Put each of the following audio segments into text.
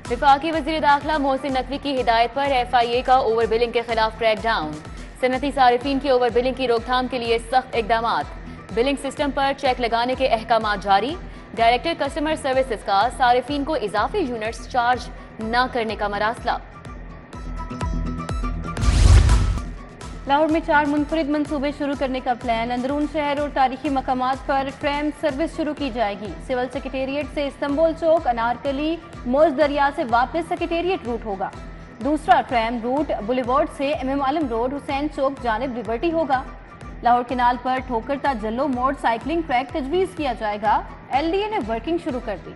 विफाकी वज़ीर दाखिला मोहसिन नकवी की हिदायत पर FIA का ओवर बिलिंग के खिलाफ क्रैक डाउन। सनती सारिफीन की ओवर बिलिंग की रोकथाम के लिए सख्त इकदाम। बिलिंग सिस्टम पर चेक लगाने के अहकाम जारी। डायरेक्टर कस्टमर सर्विसेज का सारिफीन को इजाफी यूनिट्स चार्ज न करने का मरासला। लाहौर में 4 मुनफरिद मंसूबे शुरू करने का प्लान। अंदरून शहर और तारीखी मकामात पर ट्रैम सर्विस शुरू की जाएगी। सिविल सेक्रेटेरिएट से इस्तांबुल चौक, अनारकली, मोज दरिया से वापस सेक्रेटेरिएट रूट होगा। दूसरा ट्रैम रूट बुलेवार्ड से MM आलम रोड, हुसैन चौक जानिब लिबर्टी होगा। लाहौर किनाल पर ठोकर ता जल्लो मोड़ साइकिलिंग ट्रैक तजवीज़ किया जाएगा। LDA ने वर्किंग शुरू कर दी।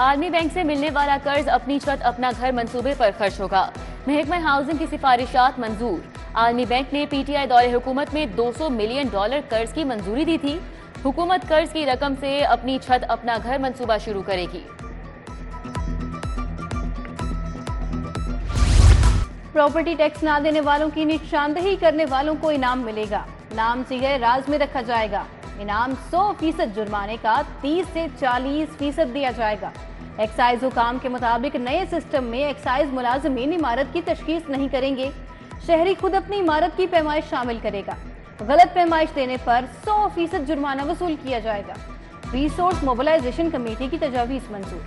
आलमी बैंक से मिलने वाला कर्ज अपनी छत अपना घर मंसूबे पर खर्च होगा। महकमा हाउसिंग की सिफारिशात मंजूर। आलमी बैंक ने PTI दौरे हुकूमत में $200 मिलियन कर्ज की मंजूरी दी थी। हुकूमत कर्ज की रकम से अपनी छत अपना घर मंसूबा शुरू करेगी। प्रॉपर्टी टैक्स ना देने वालों की निशानदही करने वालों को इनाम मिलेगा। नाम सिगरे राज में रखा जाएगा। इनाम 100% जुर्माने का 30 से 40% दिया जाएगा। एक्साइज हुकाम के मुताबिक नए सिस्टम में एक्साइज मुलाजमीन इमारत की तशखीस नहीं करेंगे। शहरी खुद अपनी इमारत की पैमाइश शामिल करेगा। गलत पैमाइश देने पर 100% जुर्माना वसूल किया जाएगा। रिसोर्स मोबिलाइजेशन कमेटी की तजावीज़ मंजूर।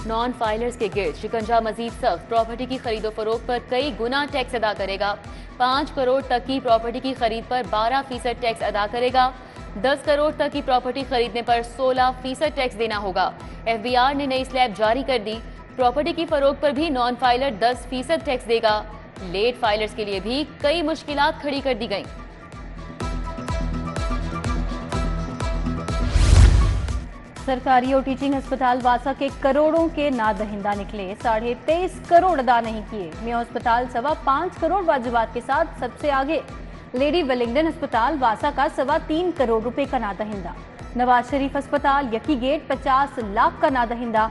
नॉन फाइलर्स के गिर्द शिकंजा मजीद सख्त। प्रॉपर्टी की खरीदो फरोख्त पर कई गुना टैक्स अदा करेगा। 5 करोड़ तक की प्रॉपर्टी की खरीद पर 12% टैक्स अदा करेगा। 10 करोड़ तक की प्रॉपर्टी खरीदने पर 16% टैक्स देना होगा। FBR ने नई स्लैब जारी कर दी। प्रॉपर्टी की फरोख्त पर भी नॉन फाइलर 10% टैक्स देगा। लेट फाइलर्स के लिए भी कई मुश्किलात खड़ी कर दी गई। सरकारी और टीचिंग अस्पताल वासा के करोड़ों के नादहिंदा निकले। 23.5 करोड़ अदा नहीं किए। मियां अस्पताल 5.25 करोड़ वाजिबात के साथ सबसे आगे। लेडी वेलिंगटन अस्पताल वासा का 3.25 करोड़ रुपए का नादहिंदा। नवाज शरीफ अस्पताल यकी गेट 50 लाख का नादहिंदा।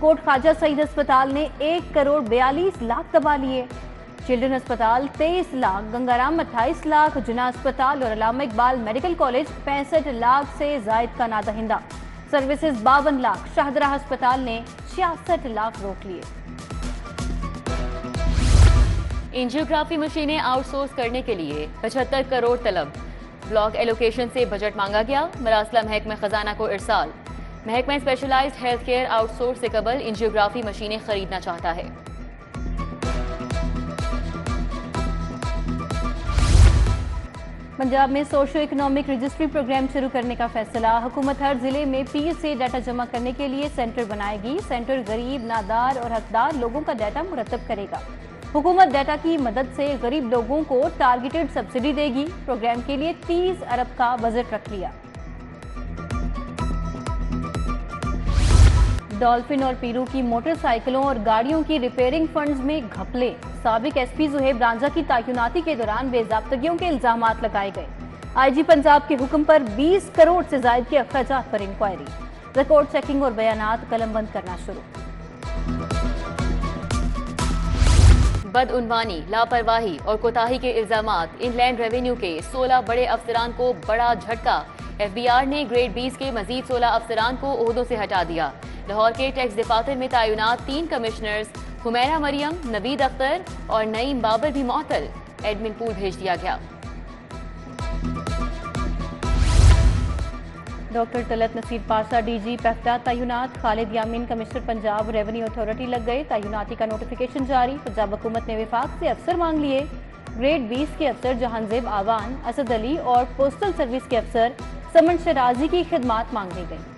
कोट ख्वाजा सईद अस्पताल ने 1 करोड़ 42 लाख दबा लिए। चिल्ड्रन अस्पताल 23 लाख, गंगाराम 28 लाख, जुना अस्पताल और अल्लामा इकबाल मेडिकल कॉलेज 65 लाख से जायद का नादहिंदा। सर्विसेज 52 लाख। शाहदरा अस्पताल ने 66 लाख रोक लिए। एंजियोग्राफी मशीनें आउटसोर्स करने के लिए 75 करोड़ तलब। ब्लॉक एलोकेशन से बजट मांगा गया। मरासला महकमा खजाना को इरसाल। महकमा स्पेशलाइज्ड हेल्थ केयर आउटसोर्स से कबल एंजियोग्राफी मशीनें खरीदना चाहता है। पंजाब में सोशो इकोनॉमिक रजिस्ट्री प्रोग्राम शुरू करने का फैसला। हुकूमत हर जिले में पीर से डाटा जमा करने के लिए सेंटर बनाएगी। सेंटर गरीब, नादार और हकदार लोगों का डाटा मुरतब करेगा। हुकूमत डाटा की मदद से गरीब लोगों को टारगेटेड सब्सिडी देगी। प्रोग्राम के लिए 30 अरब का बजट रख लिया। डॉल्फिन और पीरू की मोटरसाइकिलों और गाड़ियों की रिपेयरिंग फंड्स में घपले। साबिक SP ज़ुहैब रांझा की तैनाती के दौरान बेज़ाब्तगियों के इल्जामात लगाए गए। IG पंजाब के हुक्म पर 20 करोड़ से ज्यादा के अखराजात पर इंक्वायरी। रिकॉर्ड चेकिंग और बयानात कलमबंद करना शुरू। बदउनवानी, लापरवाही और कोताही के इल्जामात। इनलैंड रेवेन्यू के 16 बड़े अफसरान को बड़ा झटका। FBR ने ग्रेड 20 के मजीद 16 अफसरान को ओहदों से हटा दिया। लाहौर के टैक्स डिपार्टमेंट में तैनात 3 कमिश्नर्स हुमैरा मरियम, नवीद अख्तर और नईम बाबर भी मुअत्तल। एडमिन पूल भेज दिया गया। डॉक्टर तलत नसीर पाशा DG पेफ्टा तैनात। खालिद यामीन कमिश्नर पंजाब रेवेन्यू अथॉरिटी लग गए। तैनाती का नोटिफिकेशन जारी। पंजाब हुकूमत ने विफाक से अफसर मांग लिए। ग्रेड 20 के अफसर जहांजेब आवान, असद अली और पोस्टल सर्विस के अफसर समन शराजी की खिदमात मांग ली गई।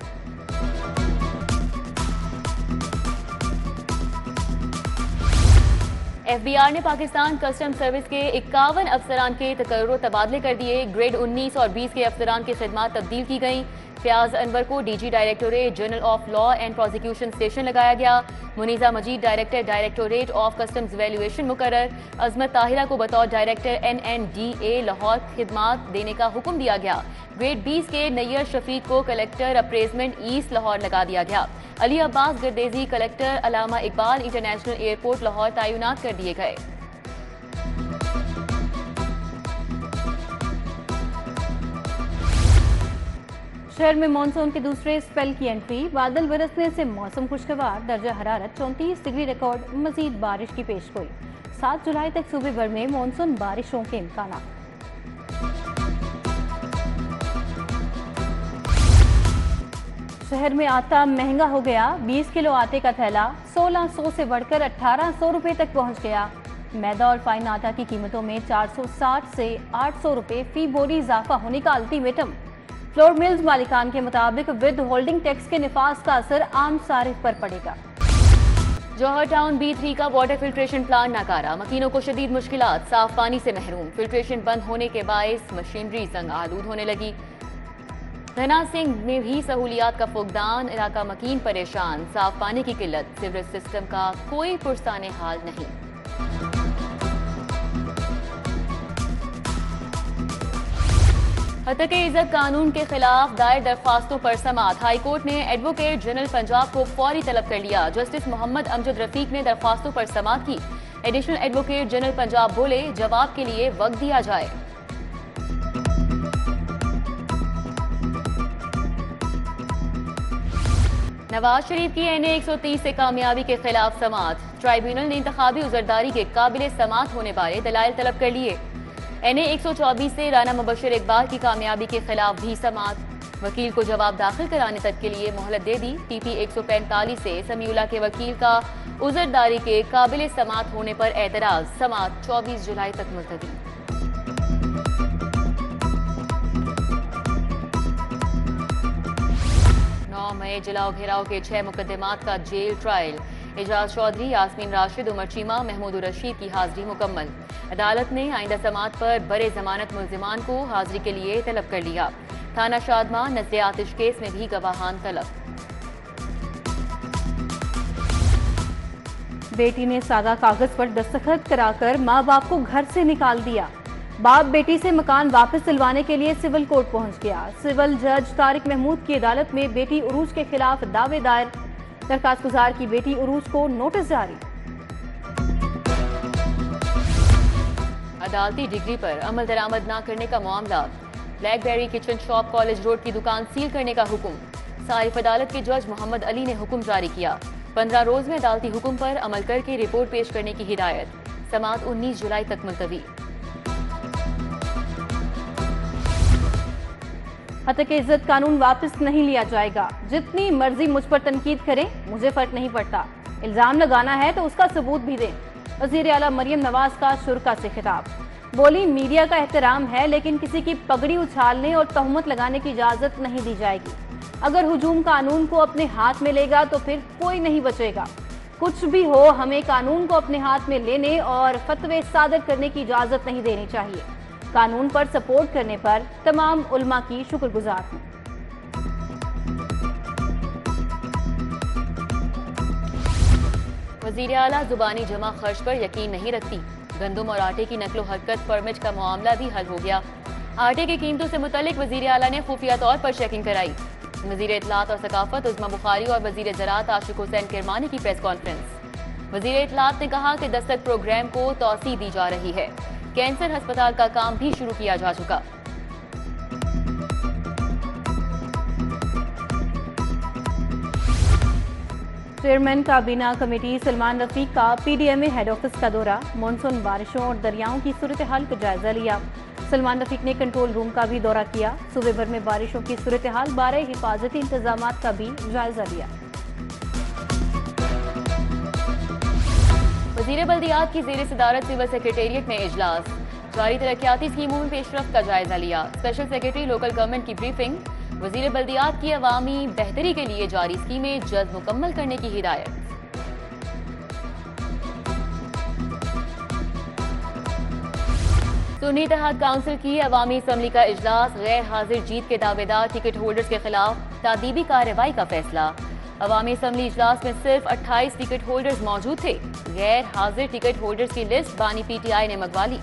FBR ने पाकिस्तान कस्टम सर्विस के 51 अफसरान के तकर्रुर तबादले कर दिए। ग्रेड 19 और 20 के अफसरान की खिदमात तब्दील की गई। फयाज अनवर को DG directorate general of law and prosecution station लगाया गया। मुनीजा मजीद डायरेक्टोरेट ऑफ कस्टम्स वैल्यूएशन मुकर्रर। अजमत ताहिरा को बतौर डायरेक्टर NNDA लाहौर खिदमात देने का हुक्म दिया गया। ग्रेड 20 के नैयर शफीक को कलेक्टर अप्रेजमेंट ईस्ट लाहौर लगा दिया गया। अली अब्बास गर्देजी कलेक्टर अल्लामा इकबाल इंटरनेशनल एयरपोर्ट लाहौर तैनात कर दिए गए। शहर में मानसून के दूसरे स्पेल की एंट्री, बादल बरसने से मौसम खुशगवार, दर्जा हरारत 34 डिग्री रिकॉर्ड, मजीद बारिश की पेशगोई। 7 जुलाई तक सूबे भर में मानसून बारिशों के इम्कान। शहर में आटा महंगा हो गया, 20 किलो आटे का थैला 1600 से बढ़कर 1800 रुपए तक पहुंच गया। मैदा और फाइन आटा की कीमतों में 460 से 800 रुपए फी बोरी इजाफा होने का अल्टीमेटम। फ्लोर मिल्स मालिकान के मुताबिक विद होल्डिंग टैक्स के निफाज का असर आम सारिफ पर पड़ेगा। जौहर टाउन B3 का वाटर फिल्ट्रेशन प्लांट नाकारा, मकीनों को शदीद मुश्किलात, साफ पानी से महरूम। फिल्ट्रेशन बंद होने के बायस मशीनरी संग आलूद होने लगी। धना सिंह में भी सहूलियात का फुकदान, इलाका मकीन परेशान, साफ पानी की किल्लत, सीवरेज सिस्टम का कोई पुरसाने हाल नहीं। हत्या के इज्जत कानून के खिलाफ दायर दरख्वास्तों पर समाअत, हाईकोर्ट ने एडवोकेट जनरल पंजाब को फौरी तलब कर लिया। जस्टिस मोहम्मद अमजद रफीक ने दरख्वास्तों पर समाअत की। एडिशनल एडवोकेट जनरल पंजाब बोले, जवाब के लिए वक्त दिया जाए। नवाज शरीफ की NA 130 से कामयाबी के खिलाफ समाअत, ट्राइब्यूनल ने इंतखाबी उजरदारी के काबिल समाअत होने बारे दलाइल तलब कर लिए। NA 124 से राना मुबशर इकबाल की कामयाबी के खिलाफ भी समाअत, वकील को जवाब दाखिल कराने तक के लिए मोहलत दे दी। TP 145 से समीउल्लाह के वकील का उजरदारी के काबिल समाअत होने पर एतराज, समाअत 24 जुलाई तक मुलतवी। 9 मई जलाओ घेराव के 6 मुकदमात का जेल ट्रायल, एजाज चौधरी, यास्मीन राशिद, उमर चीमा, महमूद रशीद की हाजिरी मुकम्मल। अदालत ने आइंदा समाअत पर बरे जमानत मुल्जिमान को हाजिरी के लिए तलब कर लिया। थाना शादमा नस्ल आतिश केस में भी गवाहान तलब। बेटी ने सादा कागज पर दस्तखत कराकर मां बाप को घर से निकाल दिया। बाप बेटी से मकान वापस दिलवाने के लिए सिविल कोर्ट पहुंच गया। सिविल जज तारिक महमूद की अदालत में बेटी उरूज के खिलाफ दावे दायर, दरखास्त गुजार की बेटी उरूज को नोटिस जारी। अदालती डिग्री पर अमल दरामद न करने का मामला, blackberry kitchen shop college road की दुकान सील करने का हुक्म। सारिफ अदालत के जज मोहम्मद अली ने हुक्म जारी किया। 15 रोज में अदालती हुक्म पर अमल करके रिपोर्ट पेश करने की हिदायत। समाअत 19 जुलाई तक मुलतवी। हत्या के इज्जत कानून वापस नहीं लिया जाएगा। जितनी मर्जी मुझ पर तनकीद करें, मुझे फर्क नहीं पड़ता। इल्जाम लगाना है तो उसका सबूत भी दें। वजीर आला मरियम नवाज का शुरा से खिताब, बोली, मीडिया का एहतराम है लेकिन किसी की पगड़ी उछालने और तहमत लगाने की इजाजत नहीं दी जाएगी। अगर हुजूम कानून को अपने हाथ में लेगा तो फिर कोई नहीं बचेगा। कुछ भी हो, हमें कानून को अपने हाथ में लेने और फतवे सादर करने की इजाजत नहीं देनी चाहिए। कानून पर सपोर्ट करने पर तमाम उलमा की शुक्रगुजार हूं। वजीर आला जुबानी जमा खर्च पर यकीन नहीं रखती। गंदम और आटे की नकलो हरकत परमिट का मामला भी हल हो गया। आटे की कीमतों से मुतल्लिक वजीर आला ने खुफिया तौर पर चेकिंग कराई। वजीर इत्तलात और सकाफत उज़्मा बुखारी और वजीर ज़राअत आशिक हुसैन किरमानी की प्रेस कॉन्फ्रेंस। वजीर इत्तलात ने कहा कि दस्तक प्रोग्राम को तौसीह दी जा रही है। कैंसर अस्पताल का काम भी शुरू किया जा चुका। चेयरमैन काबीना कमेटी सलमान रफीक का PDMA हेड ऑफिस का दौरा, मानसून बारिशों और दरियाओं की सूरत हाल का जायजा लिया। सलमान रफीक ने कंट्रोल रूम का भी दौरा किया। सूबे भर में बारिशों की सूरत हाल, 12 हिफाजती इंतजाम का भी जायजा लिया। वजीर बल्दियात की ज़ेर सदारत सिविल सेक्रेटेरिएट में इजलास, जारी तरक्याती स्कीमों में पेशरफ्त का जायजा लिया। स्पेशल सेक्रेटरी लोकल गवर्नमेंट की ब्रीफिंग, वजीर बल्दियात की अवामी बेहतरी के लिए जारी स्कीमें जल्द मुकम्मल करने की हिदायत। सुन्नी इत्तेहाद काउंसिल की अवामी असम्बली का इजलास, गैर हाजिर जीत के दावेदार टिकट होल्डर्स के खिलाफ तादीबी कार्रवाई का फैसला। अवामी असम्बली इजलास में सिर्फ 28 टिकट होल्डर्स मौजूद थे। गैर हाजिर टिकट होल्डर्स की लिस्ट बानी PTI ने मंगवा ली।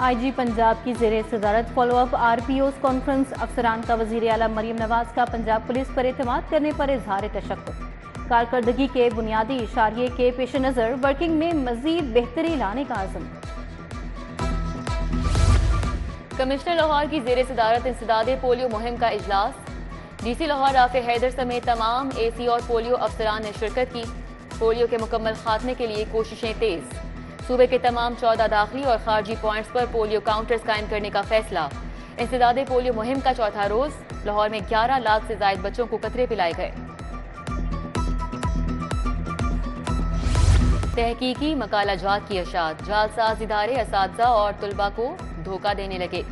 IG पंजाब की ज़ेर सदारत फॉलोअप RPOs कॉन्फ्रेंस, अफसरान का वजीर आला मरियम नवाज का पंजाब पुलिस पर एतमाद करने पर इजहार तशक्कुर। कारकर्दगी के बुनियादी इशारे के पेश नज़र वर्किंग में मजीद बेहतरी लाने का आज़म। कमिश्नर लाहौर की जेर सदारत इंसदादे पोलियो मुहिम का इजलास। डीसी लाहौर राफे हैदर समेत तमाम एसी और पोलियो अफसरान ने शिरकत की। पोलियो के मुकम्मल खात्मे के लिए कोशिशें तेज। सूबे के तमाम 14 दाखिली और खारजी पॉइंट्स पर पोलियो काउंटर्स कायम करने का फैसला। इंसदादे पोलियो मुहिम का चौथा रोज। लाहौर में 11 लाख से ज्यादा बच्चों को कतरे पिलाए गए। तहकीकी मकाला जात की अशात। जालसाज इदारे असातिज़ा और तुलबा को धोखा देने लगे।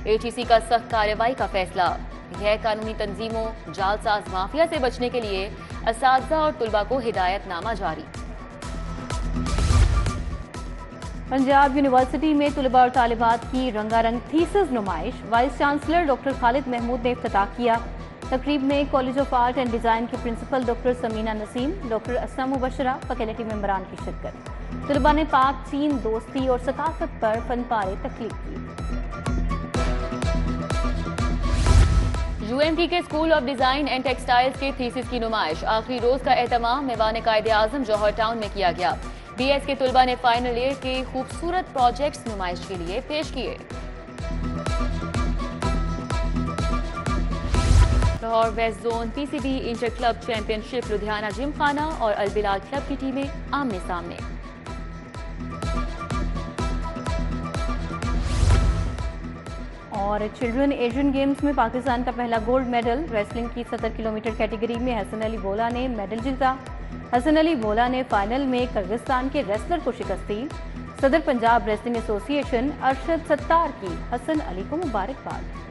एटीसी का सख्त कार्रवाई का फैसला। गैर कानूनी तंजीमों जालसाज माफिया से बचने के लिए असातिज़ा और तुलबा को हिदायतनामा जारी। पंजाब यूनिवर्सिटी में तुलबा और तालिबात की रंगारंग थीसिस नुमाइश। Vice chancellor doctor Khalid Mahmood ने इफ्तिताह किया। तकरीब में college of art and design के principal doctor Samina Naseem, doctor Asma Mubashra, faculty मेंबरान की शिरकत। तुलबा ने पाक चीन दोस्ती और सकाफत पर फनपारे तख्लीक की। यूएमटी के school of design and textiles के थीसिस की नुमाइश। आखिरी रोज का एहतमाम मेवान कायदे आजम जौहर टाउन में किया गया। बीएस के तुलबा ने फाइनल ईयर के खूबसूरत प्रोजेक्ट्स नुमाइश के लिए पेश किए। Lahore west zone PCB inter club championship Ludhiana gym खाना और अलबिलाल क्लब की टीमें आमने सामने। और चिल्ड्रन एशियन गेम्स में पाकिस्तान का पहला गोल्ड मेडल। रेसलिंग की 70 किलोमीटर कैटेगरी में हसन अली बोला ने मेडल जीता। हसन अली बोला ने फाइनल में किर्गिस्तान के रेसलर को शिकस्त दी। सदर पंजाब रेसलिंग एसोसिएशन अरशद सत्तार की हसन अली को मुबारकबाद।